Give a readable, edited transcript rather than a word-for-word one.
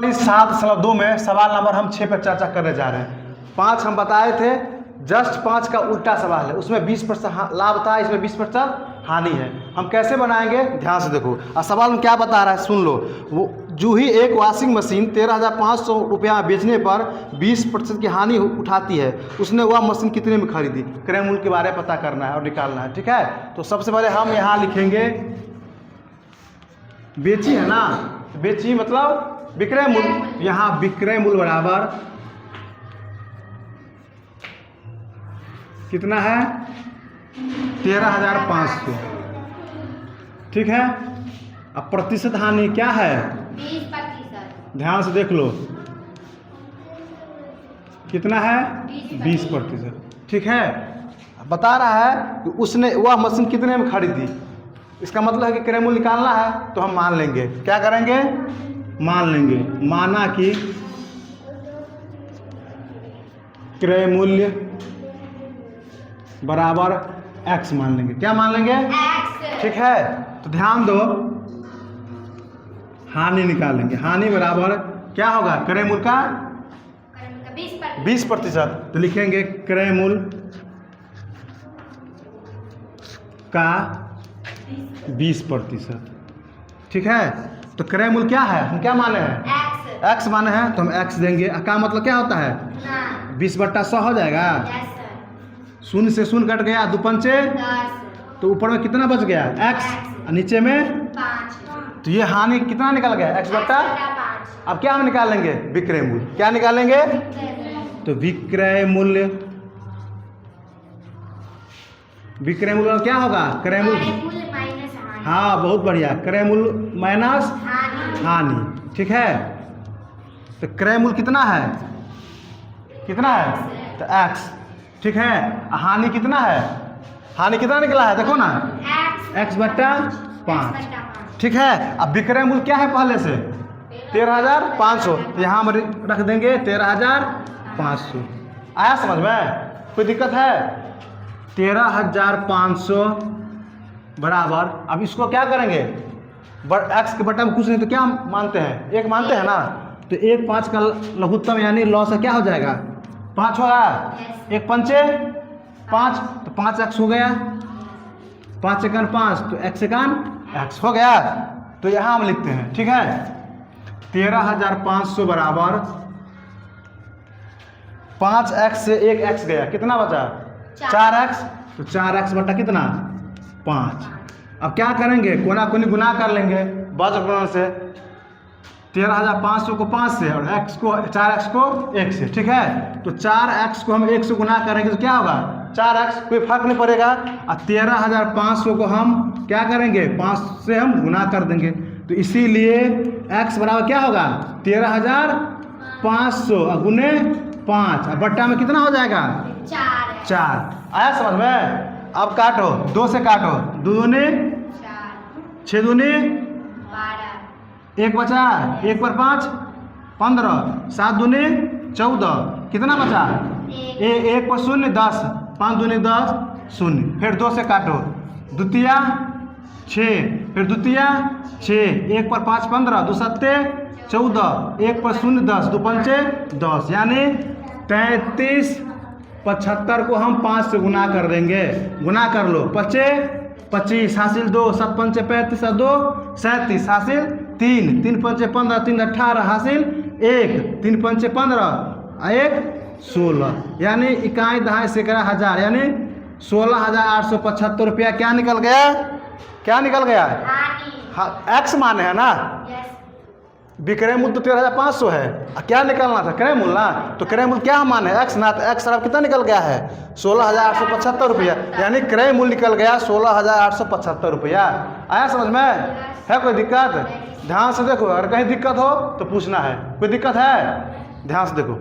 7/2 में सवाल नंबर हम 6 पर चर्चा करने जा रहे हैं। 5 हम बताए थे, जस्ट 5 का उल्टा सवाल है, उसमें 20% लाभ था, इसमें 20% हानि है। हम कैसे बनाएंगे ध्यान से देखो। और सवाल में क्या बता रहा है सुन लो। वो जूही एक वॉशिंग मशीन 13,500 रुपया बेचने पर 20% की हानि उठाती है, उसने वह मशीन कितने में खरीदी? क्रय मूल्य के बारे में पता करना है और निकालना है, ठीक है। तो सबसे पहले हम यहाँ लिखेंगे बेची है ना, बेची मतलब विक्रय मूल्य। यहाँ विक्रय मूल्य बराबर कितना है? 13,500, ठीक है। अब प्रतिशत हानि क्या है? 20%। ध्यान से देख लो कितना है? 20%, ठीक है। बता रहा है कि उसने वह मशीन कितने में खरीदी। इसका मतलब है कि क्रय मूल्य निकालना है, तो हम मान लेंगे। क्या करेंगे? मान लेंगे। माना कि क्रय मूल्य बराबर x मान लेंगे। क्या मान लेंगे? X। ठीक है। तो ध्यान दो, हानि निकालेंगे। हानि बराबर क्या होगा? क्रय मूल्य का 20%। तो लिखेंगे क्रय मूल्य का 20%, ठीक है। तो क्रय मूल्य क्या है? हम क्या माने हैं? x माने हैं, तो हम x देंगे। का मतलब क्या होता है? 20/100 हो जाएगा। शून्य से शून्य कट गया, 2 पंचे 10। तो ऊपर में कितना बच गया? x, और नीचे में 5। तो ये हानि कितना निकल गया? x/5। अब क्या हम निकालेंगे? विक्रय मूल्य। क्या निकालेंगे? तो विक्रय मूल्य, विक्रय मूल्य क्या होगा? क्रय मूल्य, हाँ बहुत बढ़िया, क्रय मूल्य माइनस हानि, ठीक है। तो क्रय मूल्य कितना है? कितना है? तो x, ठीक है। हानि कितना है? हानि कितना निकला है? देखो ना, x/5, ठीक है। अब विक्रय मूल्य क्या है पहले से? 13,500, तो यहाँ हम रख देंगे 13,500। आया समझ में? कोई दिक्कत है? 13,500 बराबर, अब इसको क्या करेंगे? x के बटा में कुछ नहीं तो क्या मानते हैं? 1 मानते हैं ना। तो 1 5 का लघुत्तम यानी लॉ से क्या हो जाएगा? 5 होगा। 1 पंचे 5, तो 5x हो गया। 5 एकन 5, तो x एकन x हो गया। तो यहाँ हम लिखते हैं, ठीक है। 13,500 बराबर 5x से 1x गया, कितना बचा? 4x। तो 4x बटा कितना? 5। अब क्या करेंगे? कोना कोनी गुना कर लेंगे वज्र से। 13,500 को 5 से और x को 4x को 1 से, ठीक है। तो 4x को हम 1 से गुना करेंगे तो क्या होगा? 4x, कोई फर्क नहीं पड़ेगा। और 13,500 को हम क्या करेंगे? 5 से हम गुना कर देंगे। तो इसीलिए x बराबर क्या होगा? 13,500 और गुने 5 और बट्टा में कितना हो जाएगा? 4। आया समझ में? अब काटो, 2 से काटो, 2 दूनी 4, 6 दूनी 12, 1 बचा, 1 पर 5 15, 7 दूनी 14, कितना बचा? 1 पर 0 10, 5 दूनी 10 0। फिर 2 से काटो, द्वितीया 6, फिर द्वितीया 6, 1 पर 5 15, 2 सत्ते 14, 1 पर 0 10, 2 पंचे 10, यानी 33 75 को हम 5 से गुना कर देंगे। गुना कर लो, 25 हासिल 2, 7 पंचे 35 और 2 37 हासिल 3, 3 पंचे 15, 3 18 हासिल 1, 3 पंचे 15 और 1 16, यानी इकाई दहाई सैकड़ा हजार, यानी 16,875 रुपया क्या निकल गया? क्या निकल गया? हाँ, x माने है ना। विक्रय मूल्य तो 13,500 है, क्या निकलना था? क्रय मूल्य ना। तो क्रय मूल्य क्या माने? x ना। तो x कितना निकल गया है? 16,875 रुपया, यानी क्रय मूल्य निकल गया 16,875 रुपया। आया समझ में? है कोई दिक्कत? ध्यान से देखो, अगर कहीं दिक्कत हो तो पूछना है। कोई दिक्कत है? ध्यान से देखो।